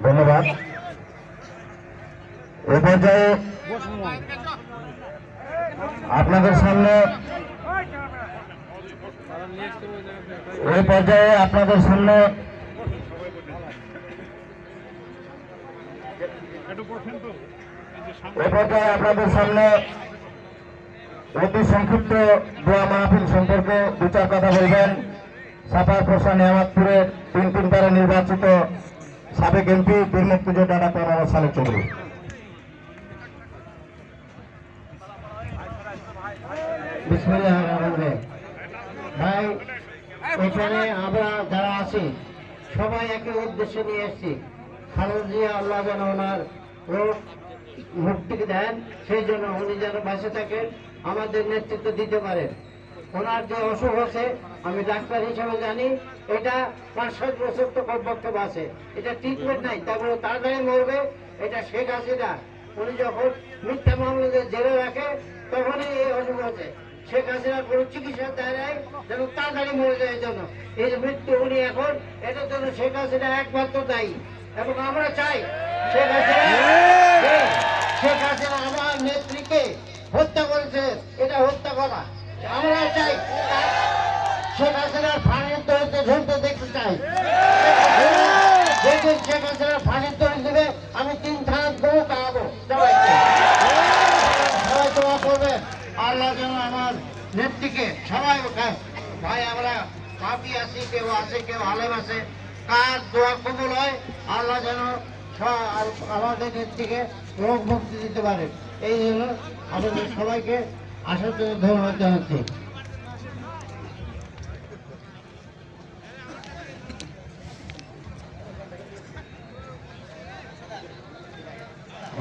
ধন্যবাদ। এ পর্যায়ে আপনাদের সামনে অতি সংক্ষিপ্ত দোয়া মাহফিল সম্পর্কে দু চার কথা বলবেন সাপার প্রশা নিয়ামতপুরের 3 বারে নির্বাচিত সাবেক এমপি বীর মুক্তিযোদ্ধা ডাক্তার মোহাম্মদ সালেক চৌধুরী। বিসমিল্লাহির রহমানির রহিম। ভাই, এখানে আমরা যারা আছি সবাই একই উদ্দেশ্য নিয়ে এসেছি। খালেদা জিয়া আল্লাহ যেন ওনার রোগ মুক্তি দেন, সেই জন্য উনি যেন বাঁচে থাকেন, আমাদের নেতৃত্ব দিতে পারেন। ওনার যে অসুখ আছে আমি ডাক্তার হিসেবে জানি, এটা 5-7 বছর তো কমপক্ষে বাঁচে, এটা ট্রিটমেন্ট নাই, তারপরে তাড়াতাড়ি মরবে। এটা শেখ হাসিনা উনি যখন মিথ্যা মামলাতে জেলে রাখে তখনই এই অসুখ হচ্ছে। শেখ হাসিনার কোনো চিকিৎসা দেয় নাই, যেন তাড়াতাড়ি মরে যায়। জন্য এই যে মৃত্যু উনি এখন, এটার জন্য শেখ হাসিনা একমাত্র দায়ী। এবং আমরা চাই শেখ হাসিনা আমার নেত্রীকে হত্যা করেছে, এটা হত্যা করা। আমরা চাই শেখ হাসিনার ফাঁসির দড়িতে ঝুলতে দেখতে চাই। যেদিন শেখ হাসিনার ফাঁসির দড়ি দেবে আমি 3 থানা গরু খাওয়াবো। সবাই দোয়া করবেন আল্লাহ যেন আমার নেত্রীকে, সবাই ভাই আমরা পাপি আছি, কেউ আছে, কেউ আলেম আছে, কার দোয়া কবুল হয়, আল্লাহ যেন আমাদের নেত্রীকে রোগ মুক্তি দিতে পারে। এই জন্য আমাদের সবাইকে আসার জন্য ধন্যবাদ জানাচ্ছি।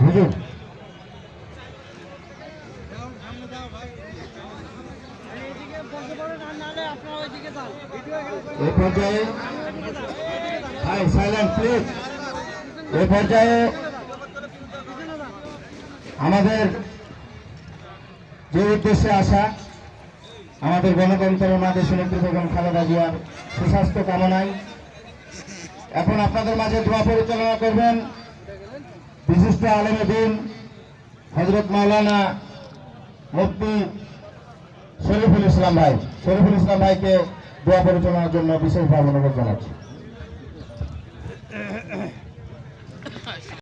হুজুর, এই পর্যায়ে সাইলেন্ট প্লিজ। এই পর্যায়ে আমাদের যে উদ্দেশ্যে আসা, আমাদের গণতন্ত্র মাঝে সুনেত্রী বেগম খালেদা জিয়ার সুস্বাস্থ্য কামনায় এখন আপনাদের মাঝে দোয়া পরিচালনা করবেন বিশিষ্ট আলেমে দ্বীন হযরত মাওলানা মুফতি শরীফুল ইসলাম ভাই। শরীফুল ইসলাম ভাইকে দোয়া পরিচালনার জন্য বিশেষভাবে অনুরোধ জানাচ্ছি।